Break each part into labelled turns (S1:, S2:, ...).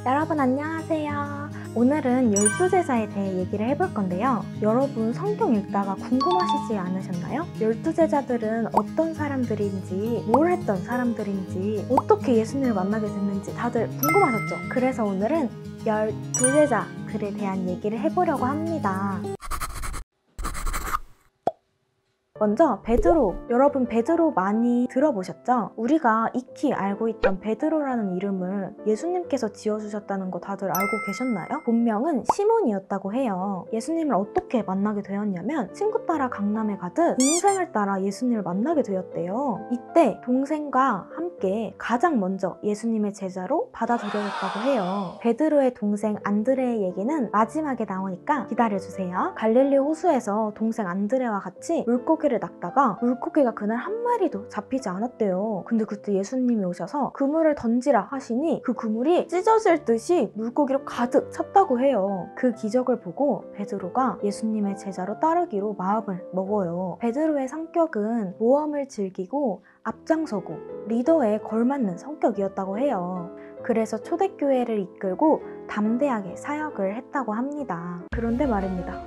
S1: 여러분 안녕하세요. 오늘은 12제자에 대해 얘기를 해볼 건데요. 여러분 성경 읽다가 궁금하시지 않으셨나요? 12제자들은 어떤 사람들인지, 뭘 했던 사람들인지, 어떻게 예수님을 만나게 됐는지 다들 궁금하셨죠? 그래서 오늘은 12제자들에 대한 얘기를 해보려고 합니다. 먼저 베드로, 여러분 베드로 많이 들어보셨죠? 우리가 익히 알고 있던 베드로라는 이름을 예수님께서 지어주셨다는 거 다들 알고 계셨나요? 본명은 시몬이었다고 해요. 예수님을 어떻게 만나게 되었냐면 친구 따라 강남에 가듯 동생을 따라 예수님을 만나게 되었대요. 이때 동생과 함께 가장 먼저 예수님의 제자로 받아들여졌다고 해요. 베드로의 동생 안드레의 얘기는 마지막에 나오니까 기다려주세요. 갈릴리 호수에서 동생 안드레와 같이 물고기를 낚다가 물고기가 그날 한 마리도 잡히지 않았대요. 근데 그때 예수님이 오셔서 그물을 던지라 하시니 그 그물이 찢어질 듯이 물고기로 가득 찼다고 해요. 그 기적을 보고 베드로가 예수님의 제자로 따르기로 마음을 먹어요. 베드로의 성격은 모험을 즐기고 앞장서고 리더에 걸맞는 성격이었다고 해요. 그래서 초대교회를 이끌고 담대하게 사역을 했다고 합니다. 그런데 말입니다.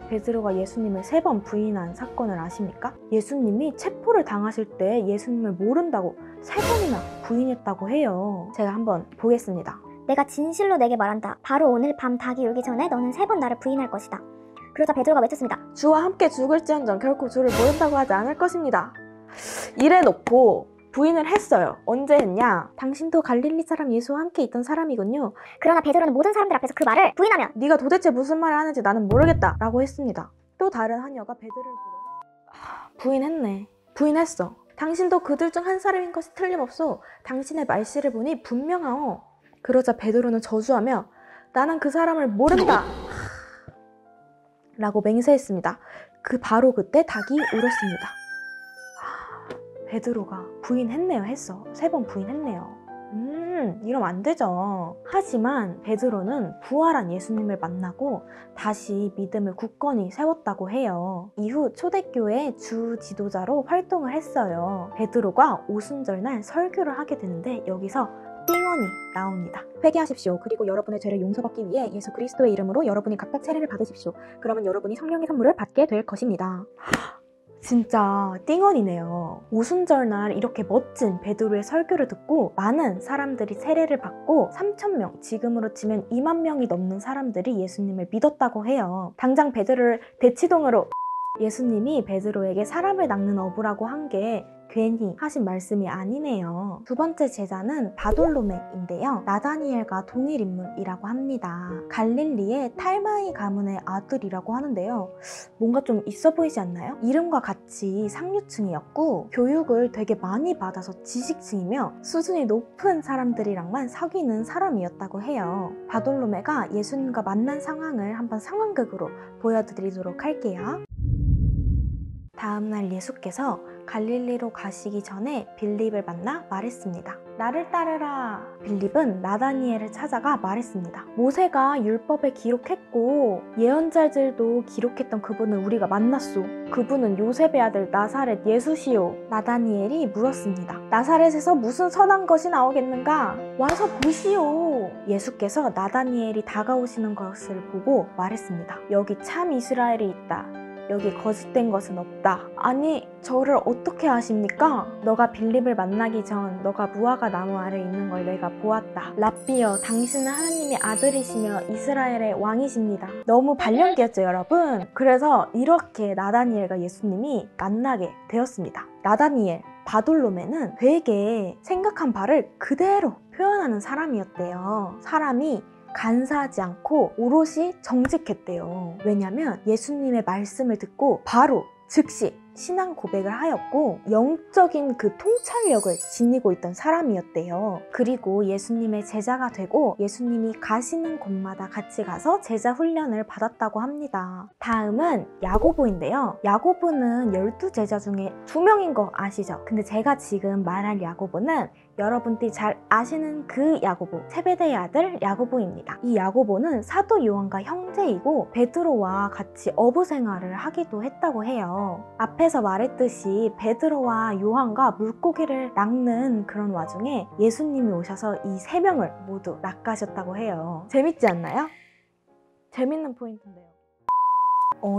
S1: 베드로가 예수님을 3번 부인한 사건을 아십니까? 예수님이 체포를 당하실 때 예수님을 모른다고 3번이나 부인했다고 해요. 제가 한번 보겠습니다.
S2: 내가 진실로 내게 말한다. 바로 오늘 밤 닭이 울기 전에 너는 3번 나를 부인할 것이다. 그러자 베드로가 외쳤습니다.
S1: 주와 함께 죽을지언정 결코 주를 모른다고 하지 않을 것입니다. 이래놓고 부인을 했어요. 언제 했냐? 당신도 갈릴리 사람 예수와 함께 있던 사람이군요.
S2: 그러나 베드로는 모든 사람들 앞에서 그 말을 부인하면
S1: 네가 도대체 무슨 말을 하는지 나는 모르겠다 라고 했습니다. 또 다른 하녀가 베드로를 보고 부인했네. 부인했어. 당신도 그들 중 한 사람인 것이 틀림없소. 당신의 말씨를 보니 분명하오. 그러자 베드로는 저주하며 나는 그 사람을 모른다 라고 맹세했습니다. 바로 그때 닭이 울었습니다. 베드로가 부인했네요. 했어. 3번 부인했네요. 이러면 안 되죠. 하지만 베드로는 부활한 예수님을 만나고 다시 믿음을 굳건히 세웠다고 해요. 이후 초대교회 주 지도자로 활동을 했어요. 베드로가 오순절날 설교를 하게 되는데 여기서 띵언이 나옵니다. 회개하십시오. 그리고 여러분의 죄를 용서받기 위해 예수 그리스도의 이름으로 여러분이 각각 세례를 받으십시오. 그러면 여러분이 성령의 선물을 받게 될 것입니다. 진짜 띵언이네요. 오순절날 이렇게 멋진 베드로의 설교를 듣고 많은 사람들이 세례를 받고 3,000명, 지금으로 치면 2만 명이 넘는 사람들이 예수님을 믿었다고 해요. 당장 베드로를 대치동으로 예수님이 베드로에게 사람을 낚는 어부라고 한 게 괜히 하신 말씀이 아니네요. 두 번째 제자는 바돌로메인데요. 나다니엘과 동일 인물이라고 합니다. 갈릴리의 탈마이 가문의 아들이라고 하는데요. 뭔가 좀 있어 보이지 않나요? 이름과 같이 상류층이었고 교육을 되게 많이 받아서 지식층이며 수준이 높은 사람들이랑만 사귀는 사람이었다고 해요. 바돌로메가 예수님과 만난 상황을 한번 상황극으로 보여드리도록 할게요. 다음날 예수께서 갈릴리로 가시기 전에 빌립을 만나 말했습니다. 나를 따르라. 빌립은 나다니엘을 찾아가 말했습니다. 모세가 율법에 기록했고 예언자들도 기록했던 그분을 우리가 만났소. 그분은 요셉의 아들 나사렛 예수시오. 나다니엘이 물었습니다. 나사렛에서 무슨 선한 것이 나오겠는가? 와서 보시오. 예수께서 나다니엘이 다가오시는 것을 보고 말했습니다. 여기 참 이스라엘이 있다. 여기 거짓된 것은 없다. 아니, 저를 어떻게 아십니까? 너가 빌립을 만나기 전 너가 무화과 나무 아래 있는 걸 내가 보았다. 랍비여, 당신은 하나님의 아들이시며 이스라엘의 왕이십니다. 너무 발령기였죠, 여러분? 그래서 이렇게 나다니엘과 예수님이 만나게 되었습니다. 나다니엘, 바돌로메는 되게 생각한 바를 그대로 표현하는 사람이었대요. 사람이 간사하지 않고 오롯이 정직했대요. 왜냐면 예수님의 말씀을 듣고 바로 즉시 신앙 고백을 하였고 영적인 그 통찰력을 지니고 있던 사람이었대요. 그리고 예수님의 제자가 되고 예수님이 가시는 곳마다 같이 가서 제자 훈련을 받았다고 합니다. 다음은 야고보인데요. 야고보는 12제자 중에 2명인 거 아시죠? 근데 제가 지금 말할 야고보는 여러분들이 잘 아시는 그 야고보, 세베대의 아들 야고보입니다. 이 야고보는 사도 요한과 형제이고 베드로와 같이 어부 생활을 하기도 했다고 해요. 앞에서 말했듯이 베드로와 요한과 물고기를 낚는 그런 와중에 예수님이 오셔서 이 세 명을 모두 낚아셨다고 해요. 재밌지 않나요? 재밌는 포인트인데요.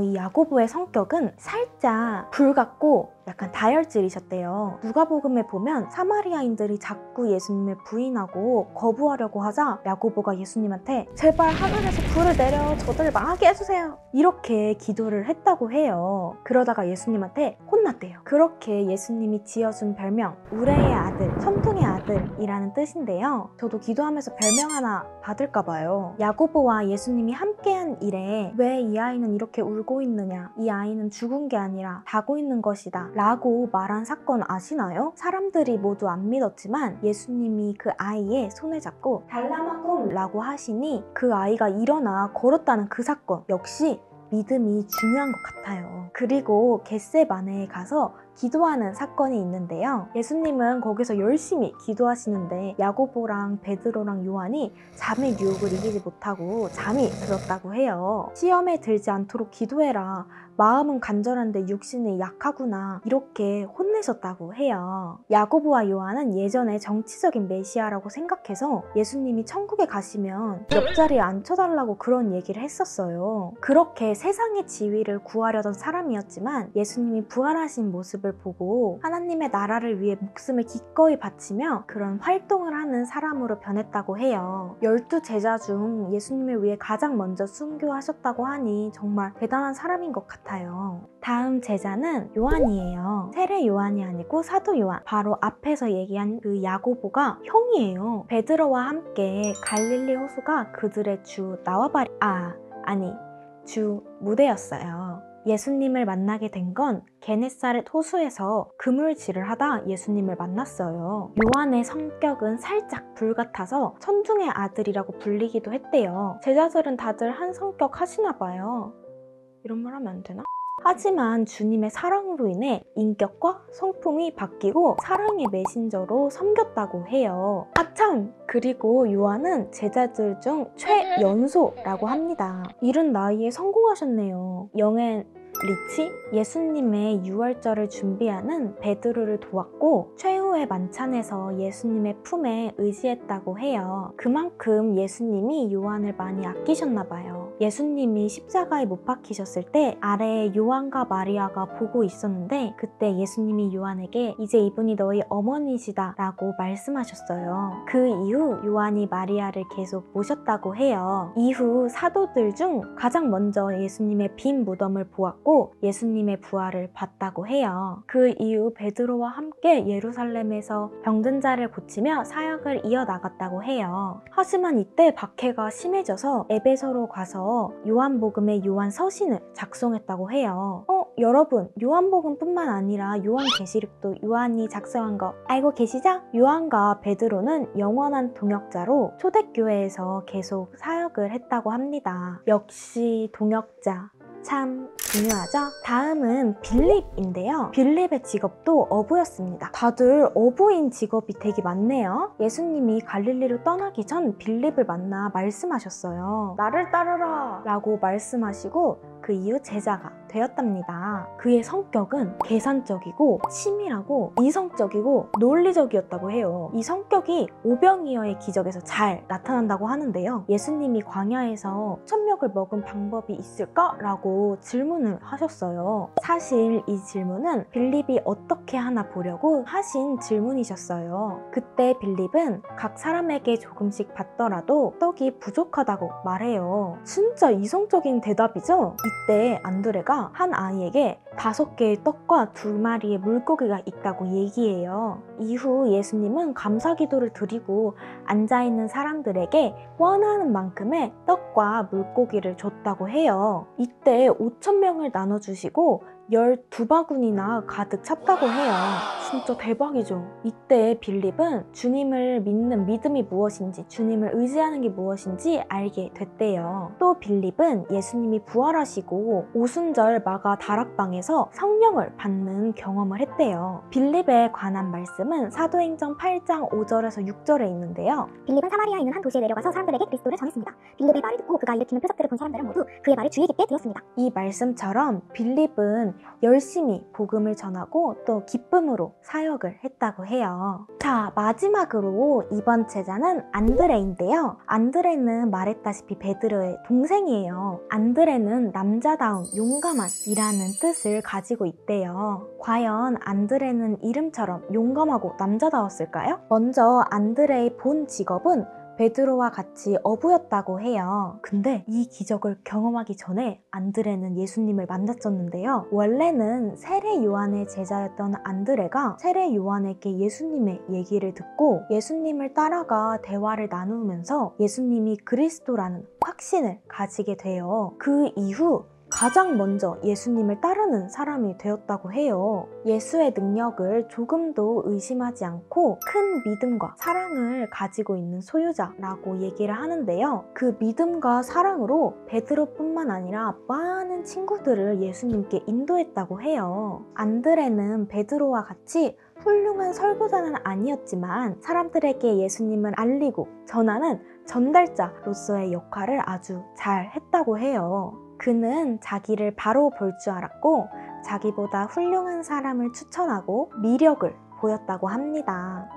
S1: 이 야고보의 성격은 살짝 불같고 약간 다혈질이셨대요. 누가복음에 보면 사마리아인들이 자꾸 예수님을 부인하고 거부하려고 하자 야고보가 예수님한테 제발 하늘에서 불을 내려 저들을 망하게 해주세요 이렇게 기도를 했다고 해요. 그러다가 예수님한테 혼났대요. 그렇게 예수님이 지어준 별명 우레의 아들, 천둥의 아들이라는 뜻인데요. 저도 기도하면서 별명 하나 받을까 봐요. 야고보와 예수님이 함께한 일에 왜 이 아이는 이렇게 울고 있느냐, 이 아이는 죽은 게 아니라 자고 있는 것이다 라고 말한 사건 아시나요? 사람들이 모두 안 믿었지만 예수님이 그 아이의 손을 잡고 달라마쿰 라고 하시니 그 아이가 일어나 걸었다는 그 사건 역시 믿음이 중요한 것 같아요. 그리고 겟세마네에 가서 기도하는 사건이 있는데요. 예수님은 거기서 열심히 기도하시는데 야고보랑 베드로랑 요한이 잠의 유혹을 이기지 못하고 잠이 들었다고 해요. 시험에 들지 않도록 기도해라. 마음은 간절한데 육신이 약하구나. 이렇게 혼내셨다고 해요. 야고보와 요한은 예전에 정치적인 메시아라고 생각해서 예수님이 천국에 가시면 옆자리에 앉혀달라고 그런 얘기를 했었어요. 그렇게 세상의 지위를 구하려던 사람이었지만 예수님이 부활하신 모습을 보고 하나님의 나라를 위해 목숨을 기꺼이 바치며 그런 활동을 하는 사람으로 변했다고 해요. 12 제자 중 예수님을 위해 가장 먼저 순교하셨다고 하니 정말 대단한 사람인 것 같아요. 다음 제자는 요한이에요. 세례 요한이 아니고 사도 요한. 바로 앞에서 얘기한 그 야고보가 형이에요. 베드로와 함께 갈릴리 호수가 그들의 주 무대였어요. 예수님을 만나게 된 건 게네사렛 호수에서 그물질을 하다 예수님을 만났어요. 요한의 성격은 살짝 불같아서 천둥의 아들이라고 불리기도 했대요. 제자들은 다들 한 성격 하시나 봐요. 이런 말 하면 안 되나? 하지만 주님의 사랑으로 인해 인격과 성품이 바뀌고 사랑의 메신저로 섬겼다고 해요. 아참! 그리고 요한은 제자들 중 최연소라고 합니다. 이른 나이에 성공하셨네요. 영앤 리치? 예수님의 유월절을 준비하는 베드로를 도왔고 최후의 만찬에서 예수님의 품에 의지했다고 해요. 그만큼 예수님이 요한을 많이 아끼셨나 봐요. 예수님이 십자가에 못 박히셨을 때 아래에 요한과 마리아가 보고 있었는데 그때 예수님이 요한에게 이제 이분이 너희 어머니시다 라고 말씀하셨어요. 그 이후 요한이 마리아를 계속 모셨다고 해요. 이후 사도들 중 가장 먼저 예수님의 빈 무덤을 보았고 예수님의 부활을 봤다고 해요. 그 이후 베드로와 함께 예루살렘에서 병든 자를 고치며 사역을 이어나갔다고 해요. 하지만 이때 박해가 심해져서 에베소로 가서 요한복음의 요한서신을 작성했다고 해요. 여러분, 요한복음뿐만 아니라 요한계시록도 요한이 작성한 거 알고 계시죠? 요한과 베드로는 영원한 동역자로 초대교회에서 계속 사역을 했다고 합니다. 역시 동역자. 참 중요하죠? 다음은 빌립인데요. 빌립의 직업도 어부였습니다. 다들 어부인 직업이 되게 많네요. 예수님이 갈릴리로 떠나기 전 빌립을 만나 말씀하셨어요. 나를 따르라 라고 말씀하시고 그 이후 제자가 되었답니다. 그의 성격은 계산적이고 치밀하고 이성적이고 논리적이었다고 해요. 이 성격이 오병이어의 기적에서 잘 나타난다고 하는데요. 예수님이 광야에서 5,000명을 먹은 방법이 있을까? 라고 질문을 하셨어요. 사실 이 질문은 빌립이 어떻게 하나 보려고 하신 질문이셨어요. 그때 빌립은 각 사람에게 조금씩 받더라도 떡이 부족하다고 말해요. 진짜 이성적인 대답이죠? 이때 안드레가 한 아이에게 5개의 떡과 2마리의 물고기가 있다고 얘기해요. 이후 예수님은 감사기도를 드리고 앉아있는 사람들에게 원하는 만큼의 떡과 물고기를 줬다고 해요. 이때 5,000명을 나눠주시고 12바구니나 가득 찼다고 해요. 진짜 대박이죠. 이때 빌립은 주님을 믿는 믿음이 무엇인지, 주님을 의지하는 게 무엇인지 알게 됐대요. 또 빌립은 예수님이 부활하시고 오순절 마가 다락방에서 성령을 받는 경험을 했대요. 빌립에 관한 말씀은 사도행전 8장 5절에서 6절에 있는데요.
S2: 빌립은 사마리아에 있는 한 도시에 내려가서 사람들에게 그리스도를 전했습니다. 빌립의 말을 듣고 그가 일으키는 표적들을 본 사람들은 모두 그의 말을 주의 깊게 들었습니다.
S1: 이 말씀처럼 빌립은 열심히 복음을 전하고 또 기쁨으로 사역을 했다고 해요. 자, 마지막으로 이번 제자는 안드레인데요. 안드레는 말했다시피 베드로의 동생이에요. 안드레는 남자다움, 용감한이라는 뜻을 가지고 있대요. 과연 안드레는 이름처럼 용감하고 남자다웠을까요? 먼저 안드레의 본 직업은 베드로와 같이 어부였다고 해요. 근데 이 기적을 경험하기 전에 안드레는 예수님을 만났었는데요. 원래는 세례 요한의 제자였던 안드레가 세례 요한에게 예수님의 얘기를 듣고 예수님을 따라가 대화를 나누면서 예수님이 그리스도라는 확신을 가지게 돼요. 그 이후 가장 먼저 예수님을 따르는 사람이 되었다고 해요. 예수의 능력을 조금도 의심하지 않고 큰 믿음과 사랑을 가지고 있는 소유자라고 얘기를 하는데요. 그 믿음과 사랑으로 베드로뿐만 아니라 많은 친구들을 예수님께 인도했다고 해요. 안드레는 베드로와 같이 훌륭한 설교자는 아니었지만 사람들에게 예수님을 알리고 전하는 전달자로서의 역할을 아주 잘 했다고 해요. 그는 자기를 바로 볼 줄 알았고 자기보다 훌륭한 사람을 추천하고 미력을 보였다고 합니다.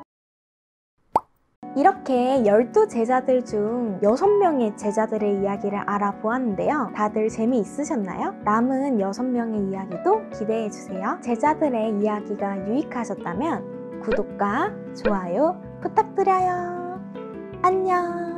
S1: 이렇게 12제자들 중 6명의 제자들의 이야기를 알아보았는데요. 다들 재미있으셨나요? 남은 6명의 이야기도 기대해주세요. 제자들의 이야기가 유익하셨다면 구독과 좋아요 부탁드려요. 안녕!